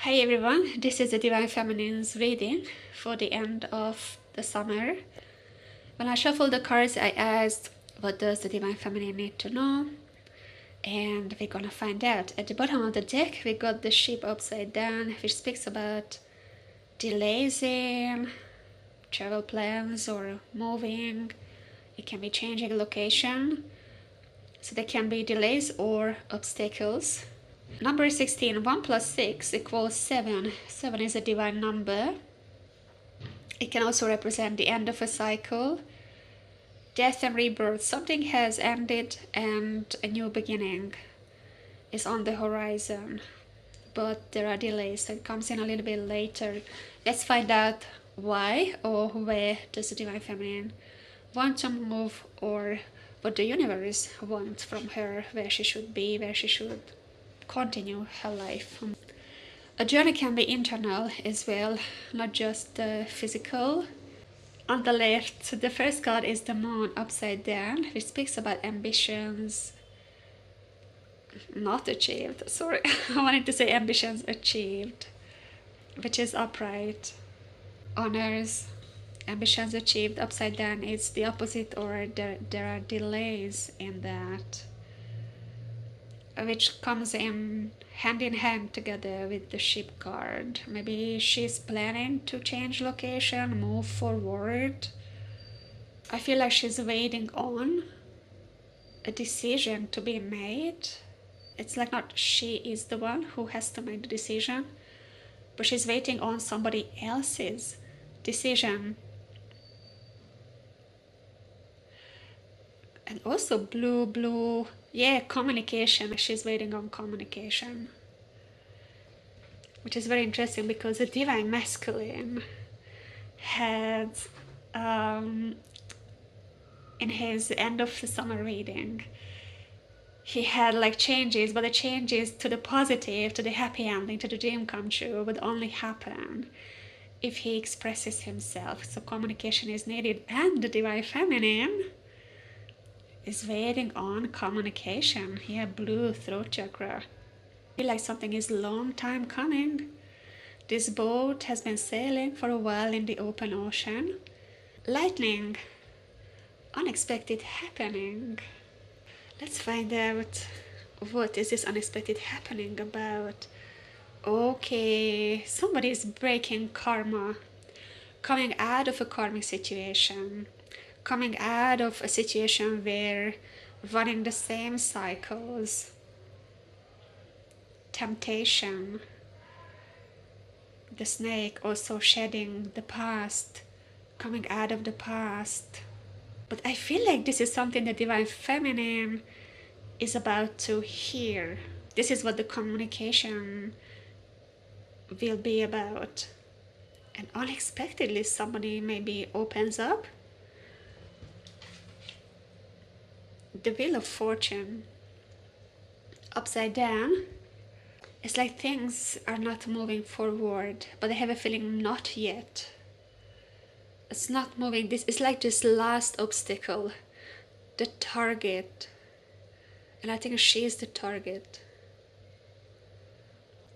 Hi everyone, this is the Divine Feminine's reading for the end of the summer. When I shuffled the cards, I asked, what does the Divine Feminine need to know? And we're gonna find out. At the bottom of the deck, we got the ship upside down, which speaks about delays in travel plans or moving. It can be changing location. So there can be delays or obstacles. Number 16, 1 plus 6 equals 7. 7 is a divine number. It can also represent the end of a cycle, death and rebirth. Something has ended and a new beginning is on the horizon, but there are delays, so it comes in a little bit later. Let's find out why or where does the Divine Feminine want to move, or what the universe wants from her, where she should be, where she should continue her life. A journey can be internal as well, not just physical. On the left, the first card is the moon upside down, which speaks about ambitions not achieved. Sorry, I wanted to say ambitions achieved, which is upright. Honors, ambitions achieved. Upside down, it's the opposite, or there are delays in that, which comes in hand together with the ship card. Maybe she's planning to change location, move forward. I feel like she's waiting on a decision to be made. It's like not she is the one who has to make the decision, but she's waiting on somebody else's decision. And also blue, yeah, communication. She's waiting on communication, which is very interesting because the Divine Masculine had, in his end of the summer reading, he had like changes, but the changes to the positive, to the happy ending, to the dream come true would only happen if he expresses himself. So communication is needed, and the Divine Feminine is waiting on communication. Here, blue, throat chakra. I feel like something is long time coming. This boat has been sailing for a while in the open ocean. Lightning, unexpected happening. Let's find out, what is this unexpected happening about? Okay, somebody is breaking karma, coming out of a karmic situation, coming out of a situation where running the same cycles, temptation, the snake also shedding the past, coming out of the past. But I feel like this is something the Divine Feminine is about to hear. This is what the communication will be about. And unexpectedly somebody maybe opens up. The Wheel of Fortune upside down. It's like things are not moving forward, but I have a feeling not yet. It's not moving. This is like this last obstacle, the target. And I think she is the target.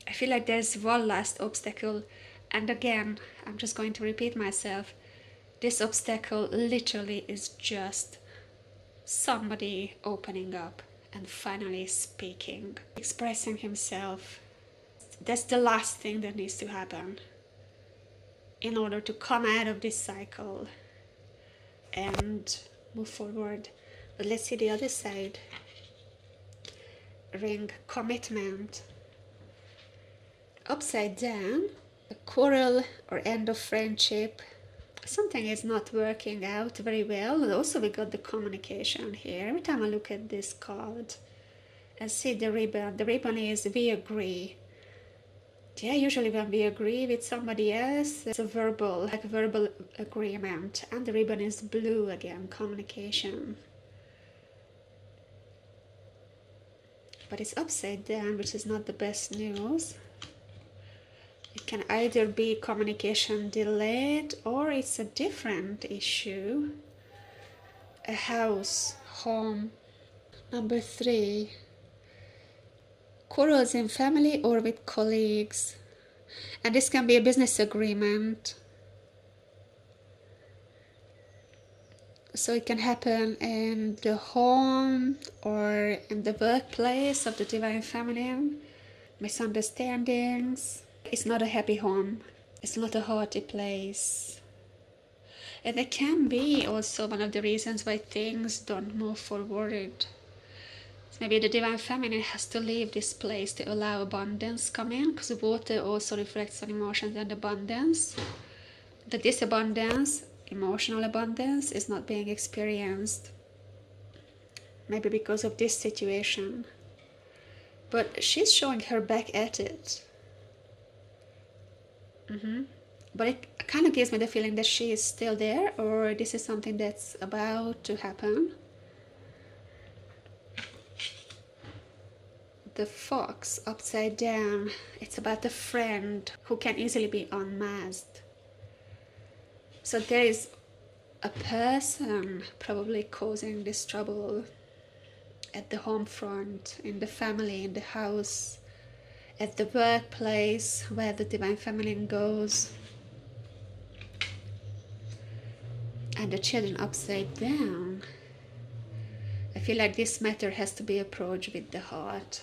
I feel like there's one last obstacle. And again, I'm just going to repeat myself. This obstacle literally is just somebody opening up and finally speaking, expressing himself. That's the last thing that needs to happen in order to come out of this cycle and move forward. But let's see the other side. Ring, commitment. Upside down, a quarrel or end of friendship. Something is not working out very well. Also, we got the communication here. Every time I look at this card, I see the ribbon. The ribbon is we agree. Yeah, usually when we agree with somebody else, it's a verbal agreement. And the ribbon is blue again, communication. But it's upside down, which is not the best news. It can either be communication delayed, or it's a different issue. A house, home. Number 3. Quarrels in family or with colleagues. And this can be a business agreement. So it can happen in the home or in the workplace of the Divine Feminine. Misunderstandings. It's not a happy home. It's not a hearty place. And it can be also one of the reasons why things don't move forward. Maybe the Divine Feminine has to leave this place to allow abundance come in, because water also reflects on emotions and abundance. That this abundance, emotional abundance, is not being experienced. Maybe because of this situation. But she's showing her back at it. But it kind of gives me the feeling that she is still there, or this is something that's about to happen. The fox upside down. It's about a friend who can easily be unmasked. So there is a person probably causing this trouble at the home front, in the family, in the house, at the workplace where the Divine Feminine goes. And the children upside down. I feel like this matter has to be approached with the heart.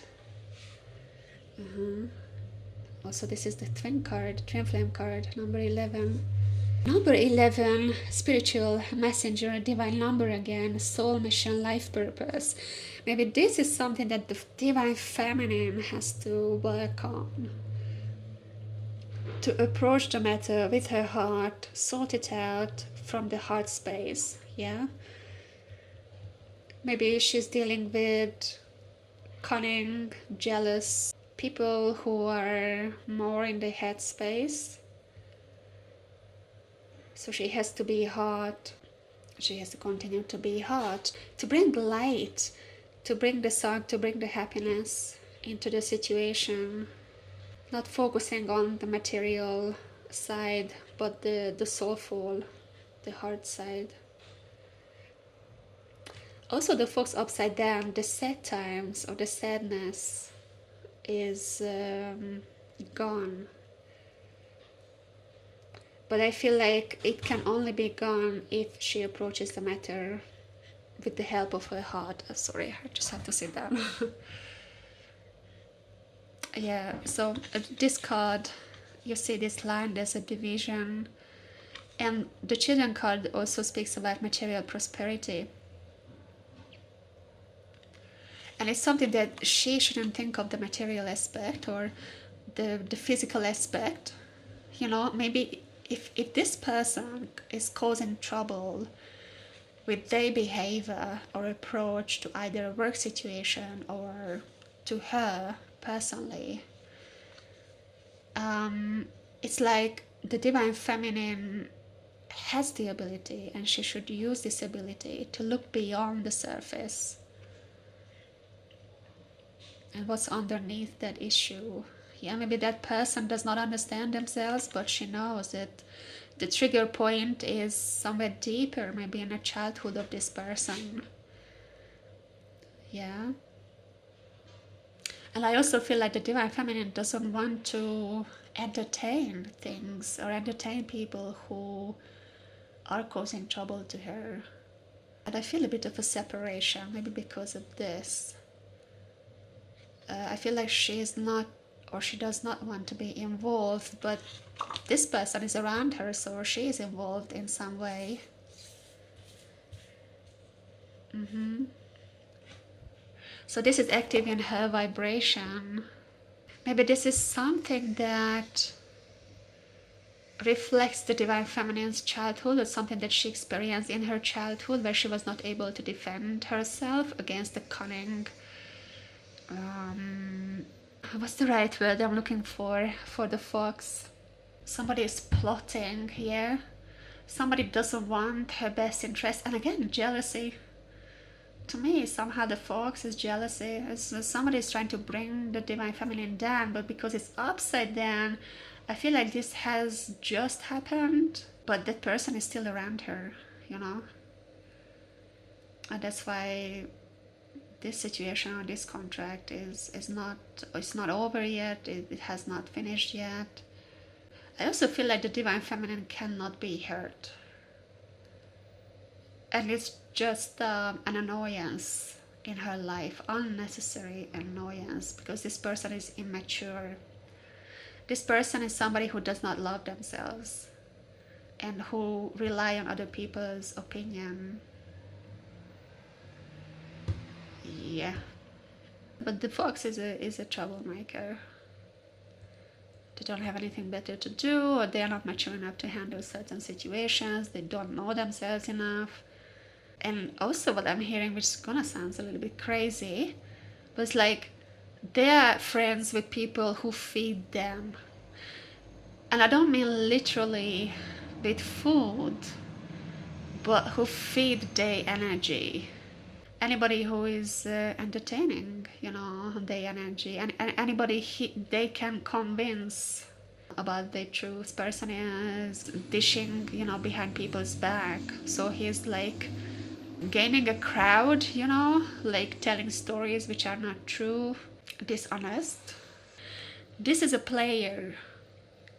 Also, this is the twin card, twin flame card, number 11. Number 11, spiritual messenger, divine number again, soul mission, life purpose. Maybe this is something that the Divine Feminine has to work on. To approach the matter with her heart, sort it out from the heart space, yeah? Maybe she's dealing with cunning, jealous people who are more in the head space. So she has to be hot. She has to continue to be hot, to bring light, to bring the sun, to bring the happiness into the situation. Not focusing on the material side, but the soulful, the heart side. Also, the fox upside down, the sad times or the sadness is gone. But I feel like it can only be gone if she approaches the matter with the help of her heart. Sorry, I just have to sit down. Yeah, so this card, you see this line, there's a division. And the children card also speaks about material prosperity. And it's something that she shouldn't think of the material aspect or the physical aspect. You know, maybe if this person is causing trouble with their behavior or approach to either a work situation or to her personally, it's like the Divine Feminine has the ability, and she should use this ability to look beyond the surface and what's underneath that issue. Yeah, maybe that person does not understand themselves, but she knows that the trigger point is somewhere deeper, maybe in the childhood of this person. Yeah. And I also feel like the Divine Feminine doesn't want to entertain things or entertain people who are causing trouble to her. And I feel a bit of a separation, maybe because of this. I feel like she is not, or she does not want to be involved, but this person is around her, so she is involved in some way. So this is active in her vibration. Maybe this is something that reflects the Divine Feminine's childhood, or something that she experienced in her childhood where she was not able to defend herself against the cunning, what's the right word I'm looking for the fox? Somebody is plotting here. Somebody doesn't want her best interest. And again, jealousy. To me, somehow the fox is jealousy. Somebody is trying to bring the Divine Feminine down, but because it's upside down, I feel like this has just happened, but that person is still around her, you know? And that's why this situation or this contract is not, it's not over yet. It has not finished yet. I also feel like the divine feminine cannot be hurt. And it's just an annoyance in her life, unnecessary annoyance, because this person is immature. This person is somebody who does not love themselves and who rely on other people's opinion. Yeah. But the fox is a troublemaker. They don't have anything better to do, or they are not mature enough to handle certain situations. They don't know themselves enough. And also what I'm hearing, which is gonna sound a little bit crazy, but it's like they're friends with people who feed them. And I don't mean literally with food, but who feed their energy. Anybody who is entertaining, their energy, and anybody they can convince about the truth. Person is dishing, behind people's back. So he's like gaining a crowd, like telling stories which are not true, dishonest. This is a player,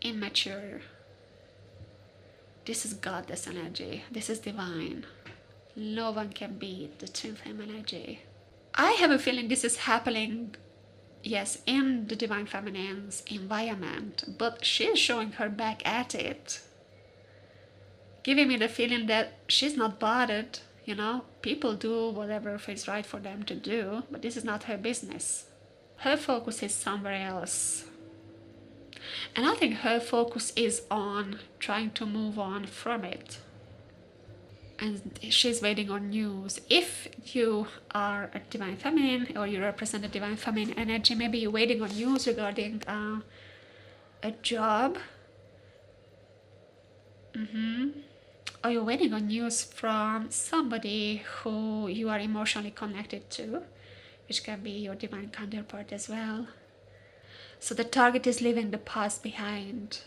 immature. This is goddess energy. This is divine. No one can beat the twin flame energy. I have a feeling this is happening, yes, in the divine feminine's environment, but she's showing her back at it, giving me the feeling that she's not bothered. People do whatever feels right for them to do, but this is not her business. Her focus is somewhere else. And I think her focus is on trying to move on from it. And she's waiting on news. If you are a divine feminine or you represent a divine feminine energy, maybe you're waiting on news regarding a job. Or you're waiting on news from somebody who you are emotionally connected to, which can be your divine counterpart as well. So the target is leaving the past behind.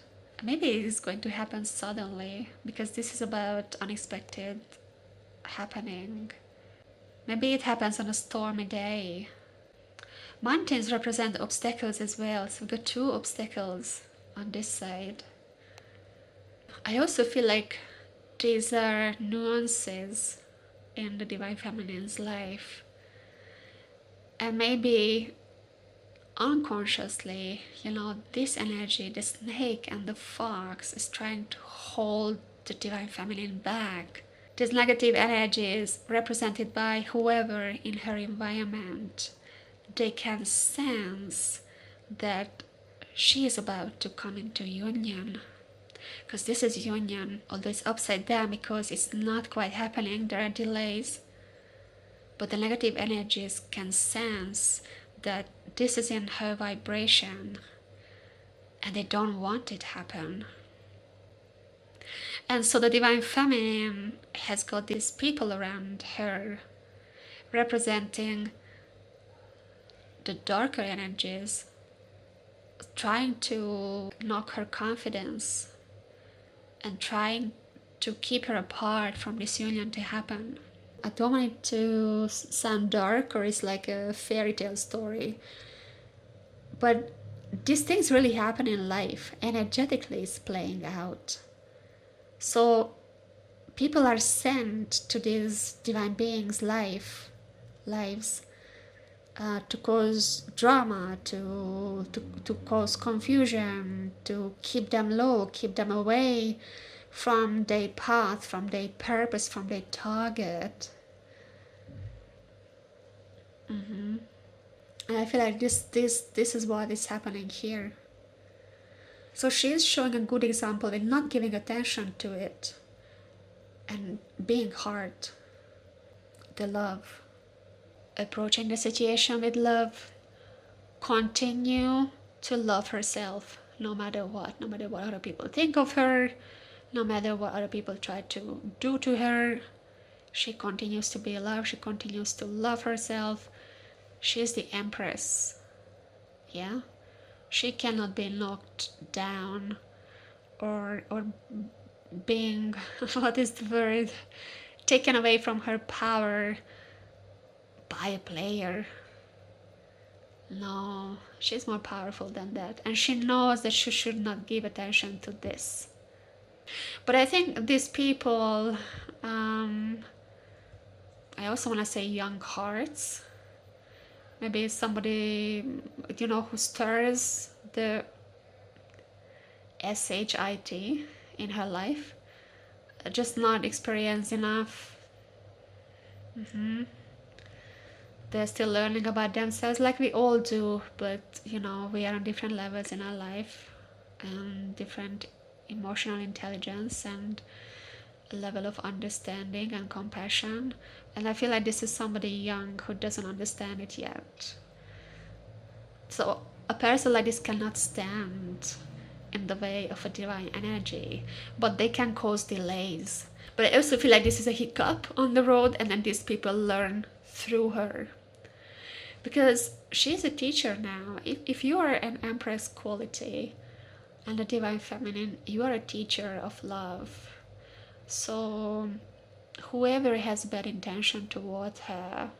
Maybe it's going to happen suddenly, because this is about unexpected happening. Maybe it happens on a stormy day. Mountains represent obstacles as well, so we've got 2 obstacles on this side. I also feel like these are nuances in the divine feminine's life. And maybe unconsciously, this energy, the snake and the fox, is trying to hold the divine feminine back. This negative energy is represented by whoever in her environment. They can sense that she is about to come into union. Because this is union, although it's upside down because it's not quite happening, there are delays. But the negative energies can sense that this is in her vibration and they don't want it to happen. And so the divine feminine has got these people around her representing the darker energies, trying to knock her confidence and trying to keep her apart from this union to happen. I don't want it to sound dark or it's like a fairy tale story, but these things really happen in life. Energetically, it's playing out. So people are sent to these divine beings' lives to cause drama, to cause confusion, to keep them low, keep them away from their path, from their purpose, from their target. And I feel like this is what is happening here. So she's showing a good example in not giving attention to it and being hard. The love. Approaching the situation with love. Continue to love herself no matter what other people think of her, no matter what other people try to do to her. She continues to be loved. She continues to love herself. She is the empress. Yeah? She cannot be knocked down or being, what is the word, taken away from her power by a player. No, she's more powerful than that, and she knows that she should not give attention to this. But I think these people, I also want to say young hearts, maybe somebody, who stirs the SHIT in her life, just not experienced enough. They're still learning about themselves like we all do, but we are on different levels in our life and different emotional intelligence and level of understanding and compassion. And I feel like this is somebody young who doesn't understand it yet. So a person like this cannot stand in the way of a divine energy, but they can cause delays. But I also feel like this is a hiccup on the road, and then these people learn through her. Because she's a teacher now. If you are an Empress quality and a Divine Feminine, you are a teacher of love. So whoever has bad intention toward her,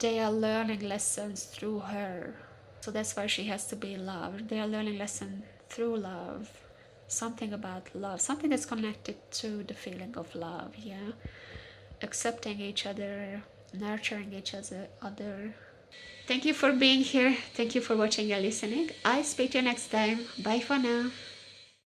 they are learning lessons through her. So that's why she has to be loved. They are learning lessons through love. Something about love, something that's connected to the feeling of love, yeah? Accepting each other, nurturing each other. Thank you for being here. Thank you for watching and listening. I speak to you next time. Bye for now.